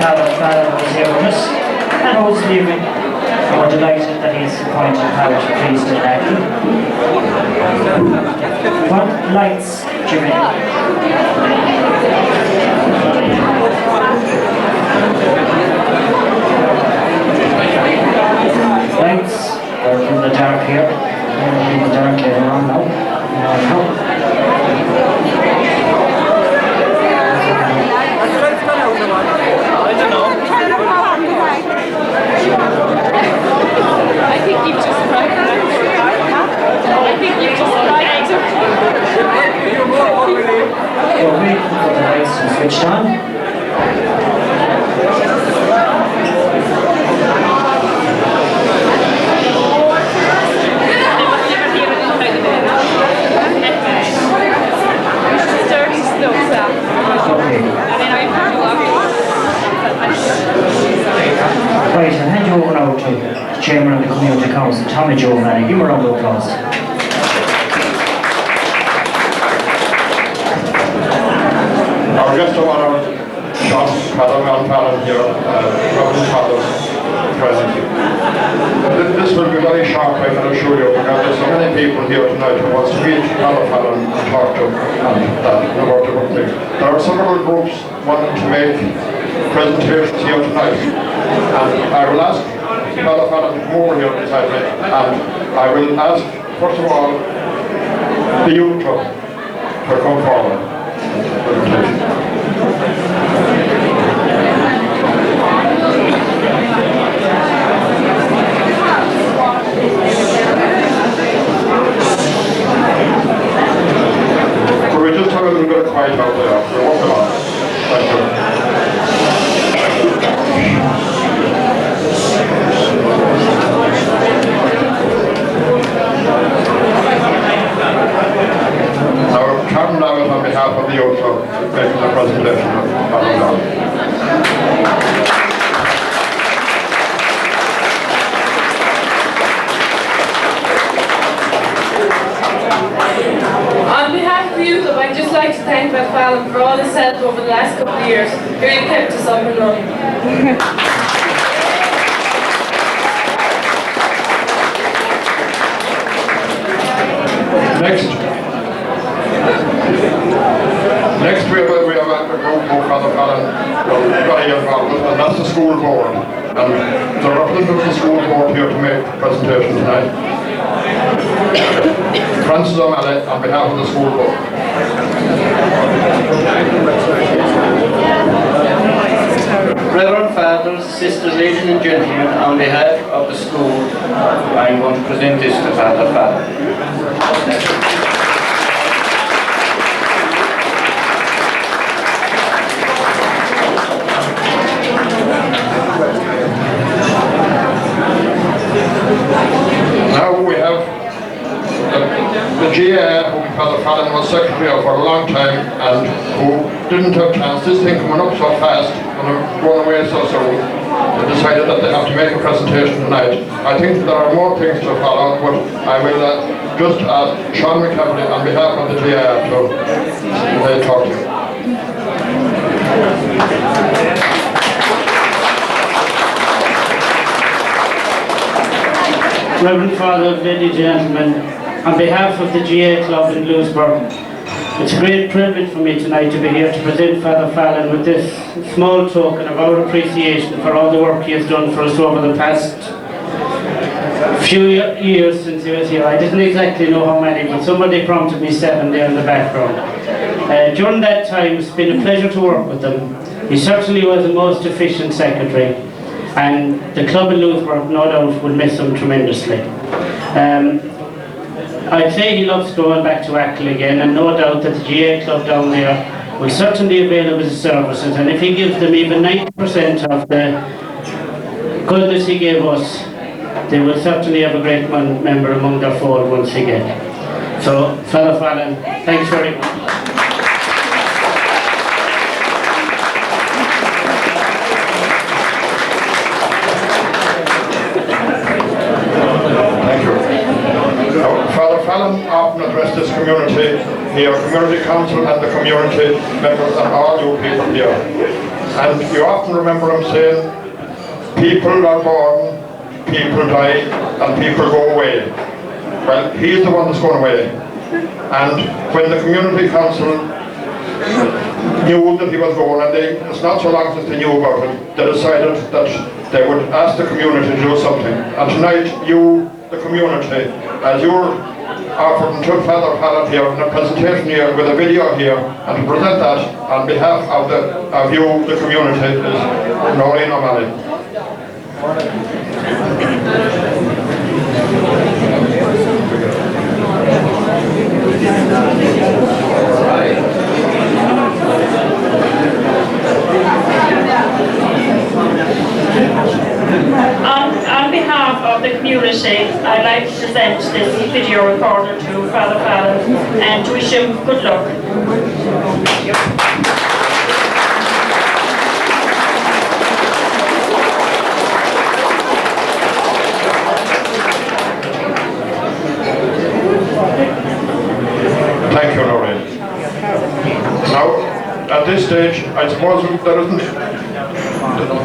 Father Fallon was here with us, and who's leaving. We're delighted that he's appointed parish priest in Acton. What lights, Jimmy? Lights are in the dark here. They're in the dark later on now. I think you've just right. We're waiting for the lights to switch on. Right, I'll hand you over now to the Chairman of the Community Council, Tommy Joe Manning. Give him a round of applause. Our guest of honor, John Fallon here, Reverend Father present. This will be very short, I can assure you, because there's so many people here tonight who wants to meet Father Fallon and talk to him about different things. There are several groups wanting to make presentations here tonight, and I will ask Father Fallon to come over here beside me, and I will ask, first of all, the youth club to come forward. Could we just have a little bit of quiet out there? We're walking on. Thank you. Now, Captain David, on behalf of the youth club, making the presentation of Fallon. On behalf of the youth club, I'd just like to thank Pat Fallon for all his help over the last couple of years. He really kept us up and running. Next we have a group of Father Fallon very involved with, and that's the school board. And the representative of the school board here to make the presentation tonight. Francis O'Malley on behalf of the school board. Reverend Fathers, Sisters, Ladies and Gentlemen, on behalf of the school, I'm going to present this to Father Fallon. Now we have the GA, who Father Fallon was secretary of for a long time and who didn't have a chance. This thing coming up so fast and going away so soon, they decided that they have to make a presentation tonight. I think there are more things to follow, but I will just ask Sean McCaffrey on behalf of the GA to talk to you. Reverend Father, ladies and gentlemen, on behalf of the GA Club in Lewisburg, it's a great privilege for me tonight to be here to present Father Fallon with this small token of our appreciation for all the work he has done for us over the past few years since he was here. I didn't exactly know how many, but somebody prompted me 7 there in the background. During that time, it's been a pleasure to work with him. He certainly was the most efficient secretary, and the club in Lewisburg, no doubt, will miss him tremendously. I'd say he loves going back to Ackle again, and no doubt that the GA club down there will certainly avail of his services, and if he gives them even 90% of the goodness he gave us, they will certainly have a great member among their fold once again. So, Father Fallon, thanks very much. Fallon often addressed this community here, community council and the community members and all you people here. And you often remember him saying, people are born, people die, and people go away. Well, he's the one that's going away. And when the community council knew that he was going, and it's not so long since they knew about it, they decided that they would ask the community to do something. And tonight, you, the community, as you're offered to Father Fallon here in a presentation here with a video here, and to present that on behalf of you, the community, is Noreen O'Malley. On behalf of the community, I'd like to present this video recorder to Father Fallon and to wish him good luck. Thank you. Thank you, Noreen. Now, at this stage, I suppose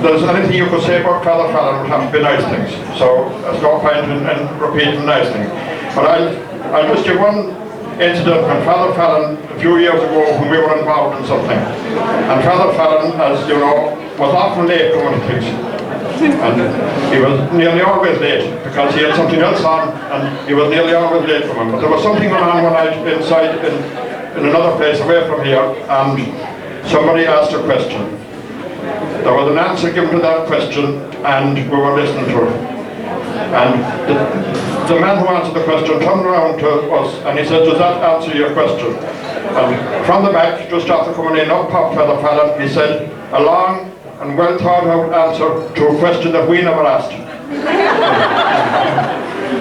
there's anything you could say about Father Fallon would have to be nice things. So there's no point in repeating nice things. But I'll just give one incident when Father Fallon, a few years ago, when we were involved in something. And Father Fallon, as you know, was often late coming to things. And he was nearly always late because he had something else on, and he was nearly always late for him. But there was something going on one night inside in another place away from here, and somebody asked a question. There was an answer given to that question, and we were listening to it. And the man who answered the question turned around to us and he said, "Does that answer your question?" And from the back, just after coming in, up popped Father Fallon. He said, "A long and well thought out answer to a question that we never asked."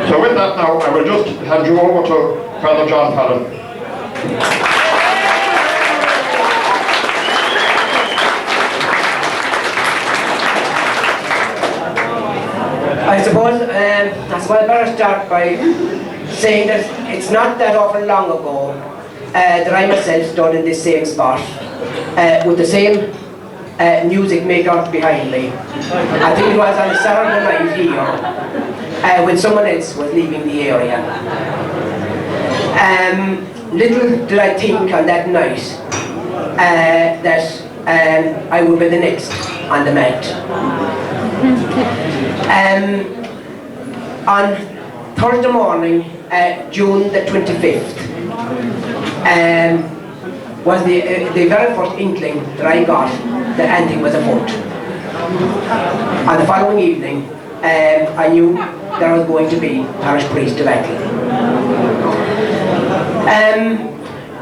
So with that now, I will just hand you over to Father John Fallon. I suppose I better start by saying that it's not that awful long ago that I myself stood in this same spot with the same music maker behind me. I think it was on a Saturday night here when someone else was leaving the area. Little did I think on that night that I would be the next on the mat. On Thursday morning, June the 25th, was the very first inkling that I got that anything was afoot. On the following evening, I knew that I was going to be parish priest of Ackley.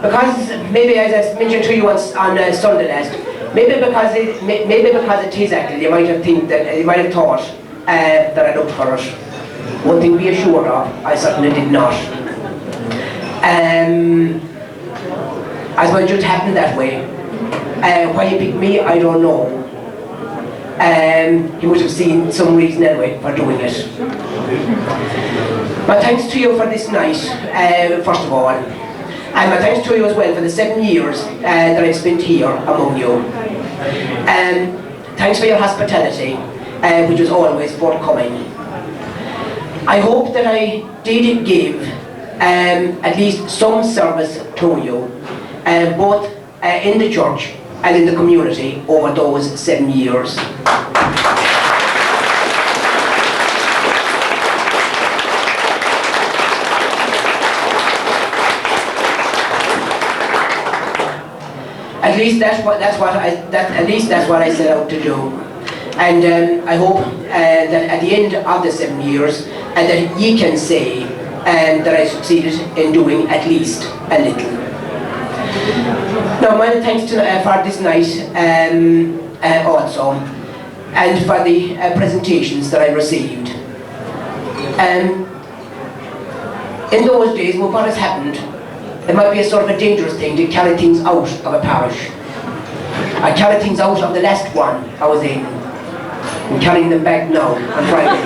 Because maybe, as I mentioned to you once on Sunday last, maybe because it is Ackley, you might have thought that I looked for it. One thing be assured of, I certainly did not. I suppose it just happened that way. Why he picked me, I don't know. He must have seen some reason anyway for doing it. My thanks to you for this night, first of all. And my thanks to you as well for the 7 years that I've spent here among you. Thanks for your hospitality, which was always forthcoming. I hope that I did give at least some service to you, both in the church and in the community over those 7 years. At least that's what I set out to do, and I hope that at the end of the 7 years, that ye can say that I succeeded in doing at least a little. Now, many thanks for this night also, and for the presentations that I received. In those days, what has happened, it might be a sort of a dangerous thing to carry things out of a parish. I carried things out of the last one I was in. I'm carrying them back now on Friday.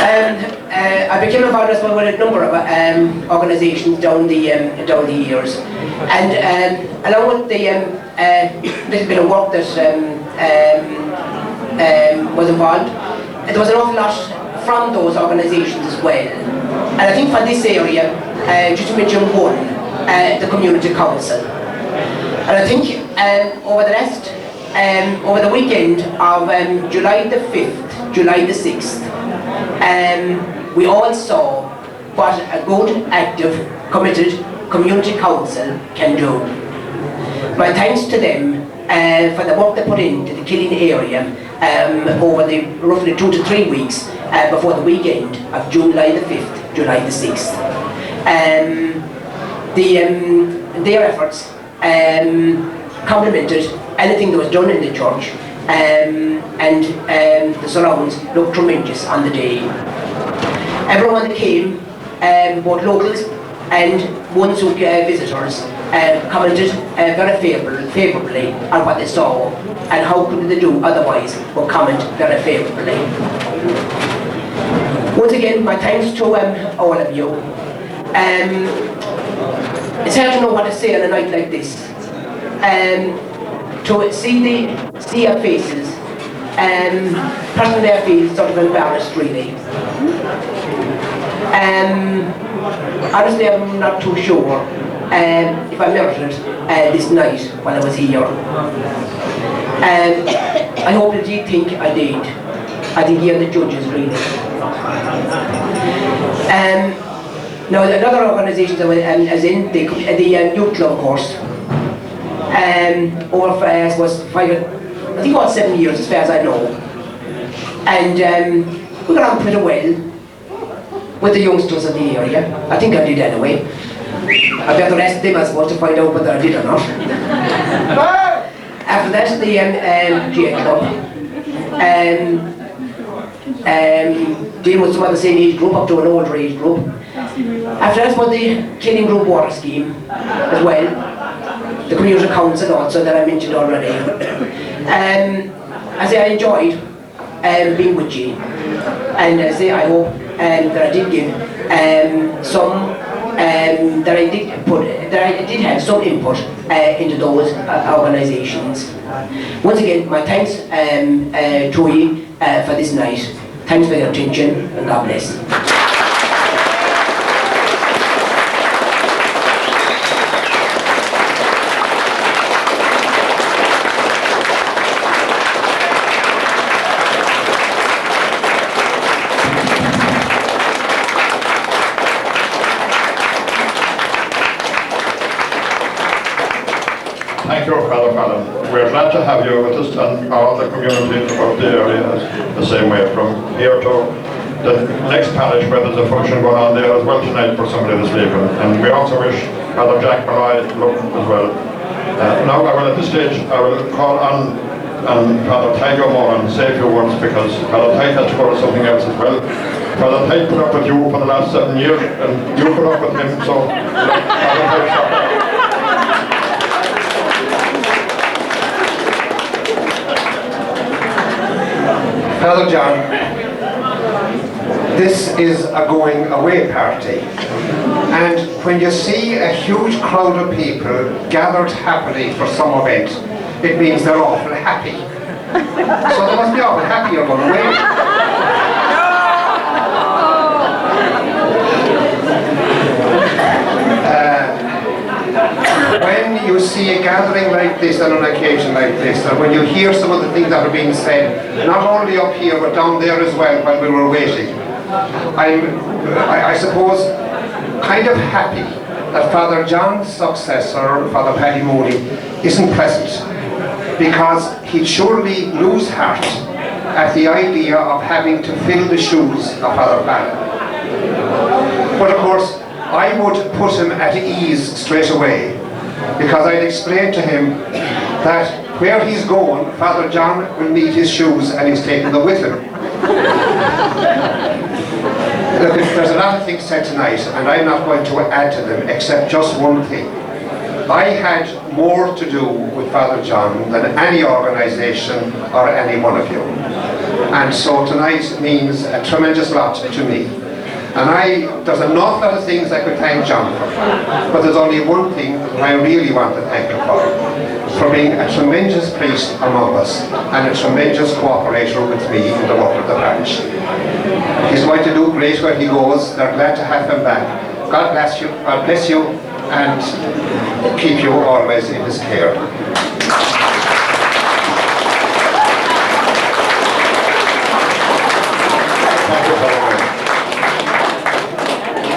And I became involved as well with a number of organisations down the years, and along with the little bit of work that was involved, there was an awful lot from those organisations as well. And I think for this area, just to mention one, the Community Council. And I think over the weekend of July the 5th, July the 6th, we all saw what a good, active, committed Community Council can do. My thanks to them for the work they put into the Killeen area over the roughly 2 to 3 weeks before the weekend of July the 5th, July the 6th. Their efforts complemented anything that was done in the church, and the surrounds looked tremendous on the day. Everyone that came, both locals and ones who visitors, commented very favourably on what they saw, and how could they do otherwise but comment very favourably. Once again, my thanks to all of you. It's hard to know what to say on a night like this. To see your faces, personally I feel sort of embarrassed really. Honestly, I'm not too sure if I merited this night while I was here. I hope that you think I did. I think you're the judges really. Now another organisation that was in the youth club course, over was 7 years as far as I know, and we got on pretty well with the youngsters of the area. I think I did anyway. I better ask them, I suppose, to find out whether I did or not. After that, the GA club, dealing with some of the same age group, up to an older age group. After that was the Killeen Group Water Scheme as well, the Community Council also that I mentioned already. I say I enjoyed being with you, and I say I hope that I did give some, that I did have some input into those organisations. Once again, my thanks to you for this night. Thanks for your attention, and God bless. Thank you, Father Fallon. We're glad to have you with us and all the community of the area the same way, from here to the next parish where there's a function going on there as well tonight for somebody this evening. And we also wish Father Jack Malloy luck as well. Now I will at this stage, I will call on Father Tiger Moran and say a few words, because Father Tiger has to go to something else as well. Father Tiger put up with you for the last 7 years, and you put up with him, so Father Tiger. Father John, this is a going away party, and when you see a huge crowd of people gathered happily for some event, it means they're awful happy. So they must be awful happy you're going away. When you see a gathering like this on an occasion like this, and when you hear some of the things that are being said, not only up here but down there as well while we were waiting, I suppose, kind of happy that Father John's successor, Father Paddy Mooney, isn't present, because he'd surely lose heart at the idea of having to fill the shoes of Father Fallon. But of course, I would put him at ease straight away, because I'd explain to him that where he's going, Father John will need his shoes and he's taking them with him. Look, there's a lot of things said tonight, and I'm not going to add to them except just one thing. I had more to do with Father John than any organisation or any one of you. And so tonight means a tremendous lot to me. And there's an awful lot of things I could thank John for, but there's only one thing that I really want to thank him for being a tremendous priest among us and a tremendous cooperator with me in the work of the parish. He's going to do great where he goes. They're glad to have him back. God bless you, and keep you always in his care.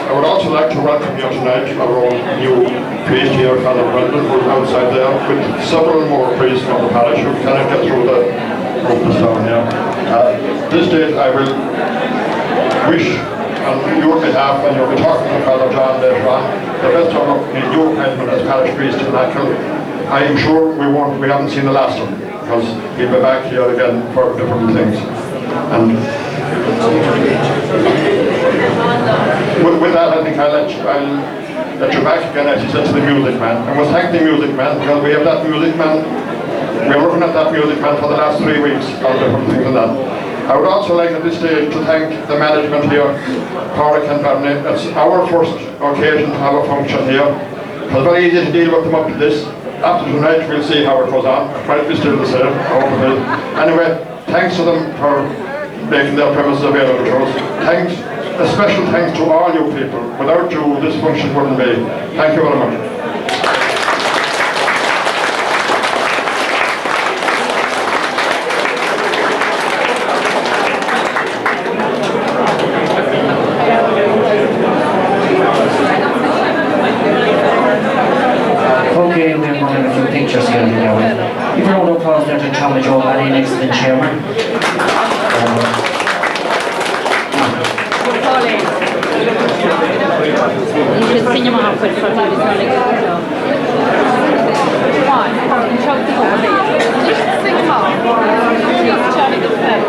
I would also like to welcome you tonight, our own new priest here, Father Brendan, who's outside there, with several more priests from the parish who cannot get through the group down here. This date I will wish on your behalf, and you'll be talking to Father John later on, the best of luck in your appointment as parish priest in Achill. I am sure we haven't seen the last of him, because he'll be back here again for different things. And with that, I think I'll let you back again, as you said, to the music man. And we'll thank the music man, because we have that music man. We are working at that music man for the last 3 weeks on different things and that. I would also like at this stage to thank the management here, Corrick and Barney. It's our first occasion to have a function here. It was very easy to deal with them up to this. After tonight, we'll see how it goes on. It might be still the same, I hope it is. Anyway, thanks to them for making their premises available to us. Thanks, a special thanks to all you people. Without you, this function wouldn't be. Thank you very much. Okay, we're going to have a few pictures here now. Give a round of applause there to Tommy Joe Barry, an excellent chairman. You should sing him off with for the Islamic. Come on, show the over. Just sing him off. He's Johnny the Fed.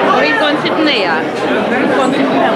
Or he's going sitting there. He's going sitting there.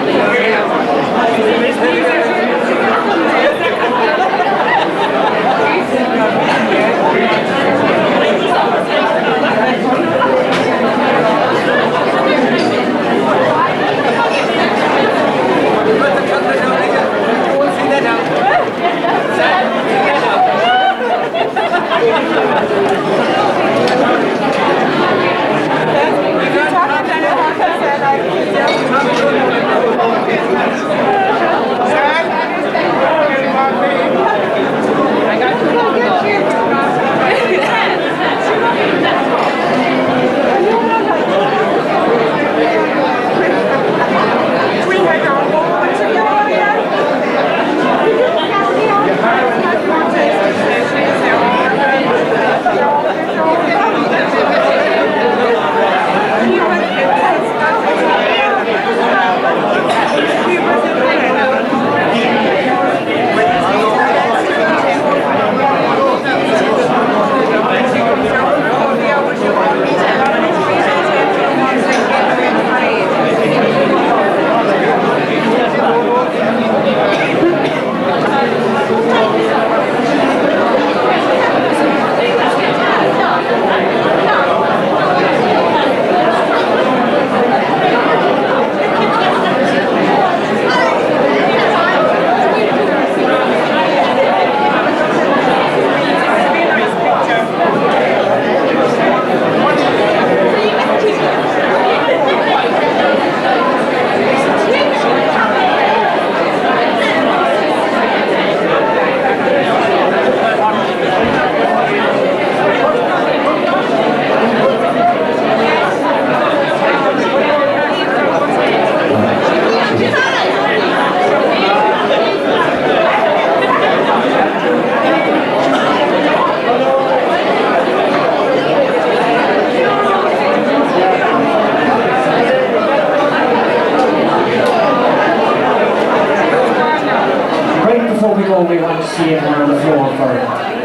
We want to see everyone on the floor for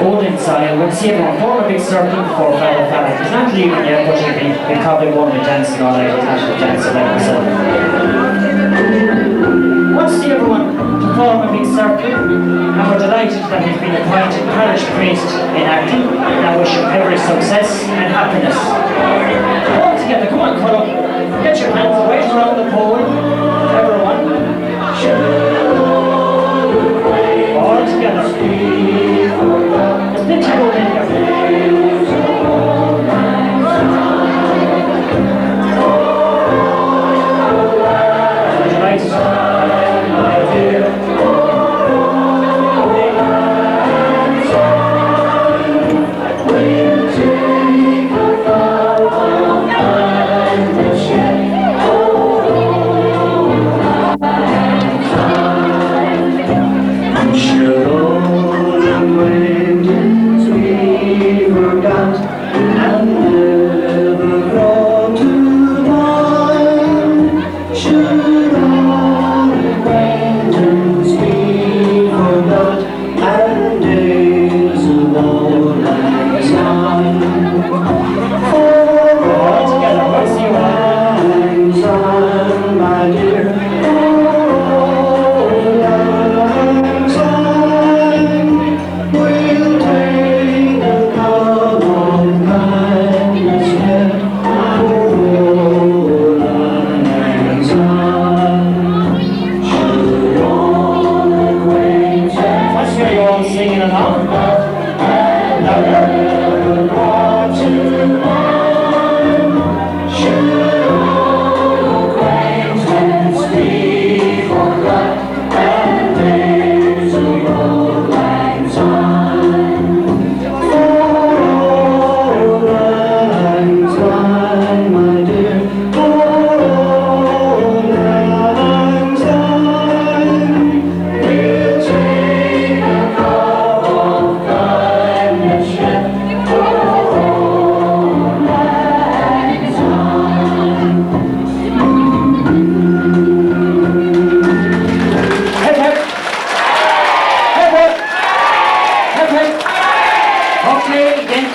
old inside. We'll see everyone form a big circle before Father Fallon. He's not leaving yet, but he probably won't be dancing all night. He's not dancing like himself. want to see everyone to form a big circle, and we're delighted that he's been appointed parish priest in Acton, and I wish him every success and happiness. All together, come on, Colum. Get your hands right around the pole, everyone. All together. Let's get you over here.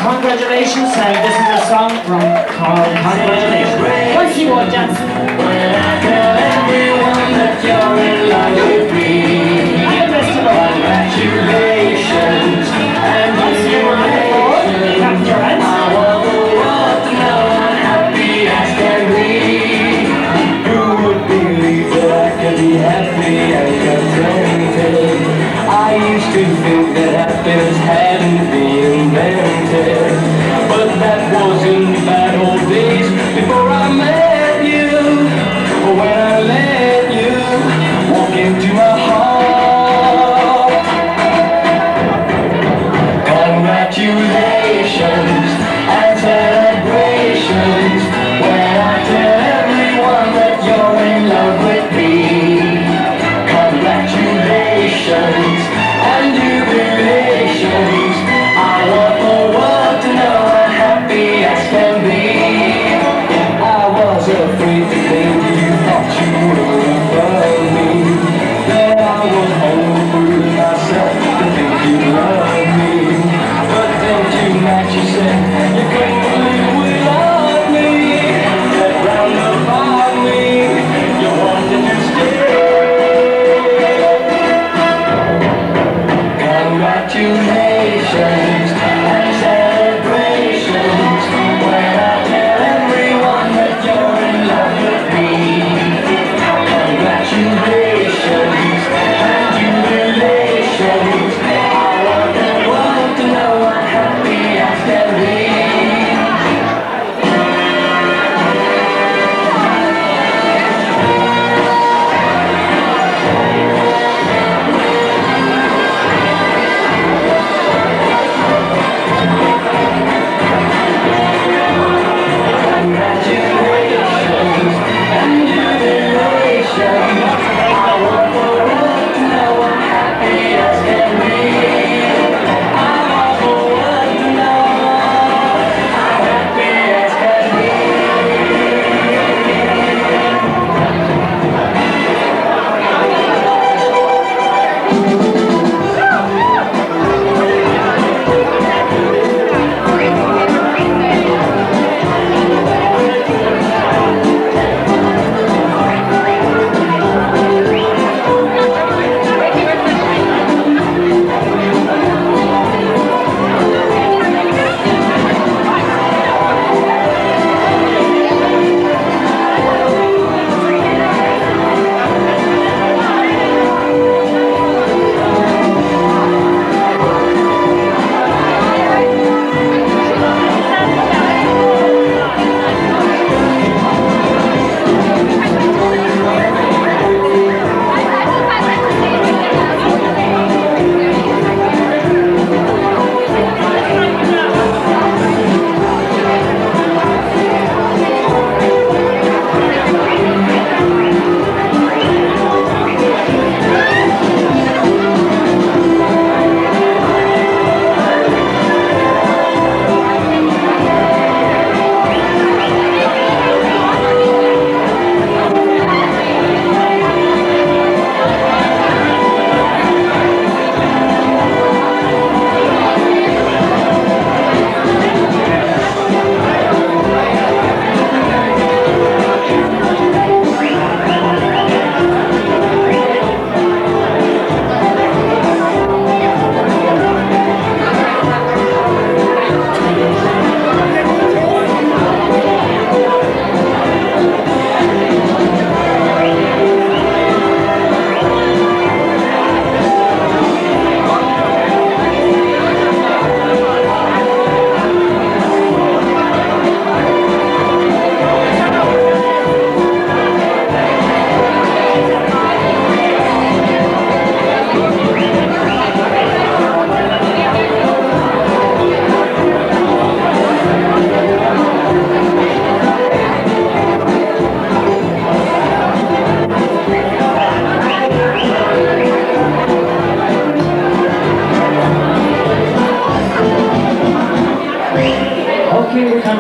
Congratulations, and this is a song from Congratulations. Once you want dance. When I tell everyone that you're in love with me, congratulations, and once you want to clap your hands. I want the world to know I'm happy as can be. Who would believe that I could be happy and contented? I used to think that happiness hadn't been invented, but that was in the bad old days before I met you. When I let you walk into my heart. Congratulations and celebrations when I tell everyone that you're in love with me. Congratulations and jubilations. I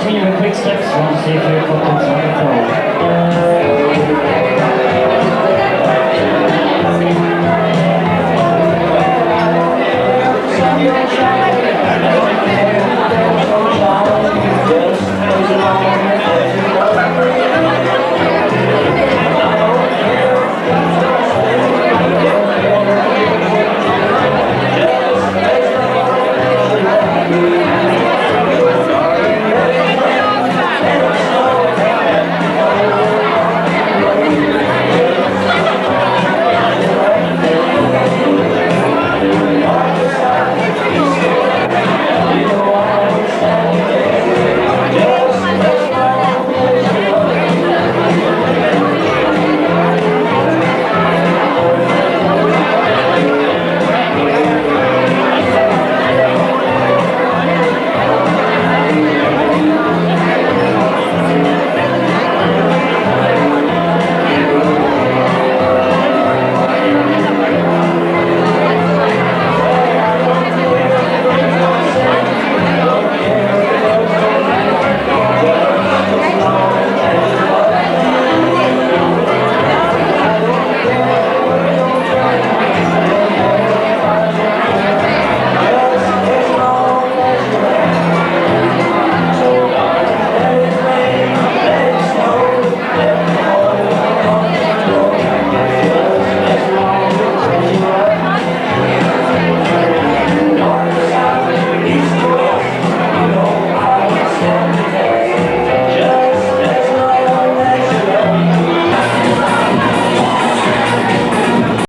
continue with quick steps. Want to see if you're up to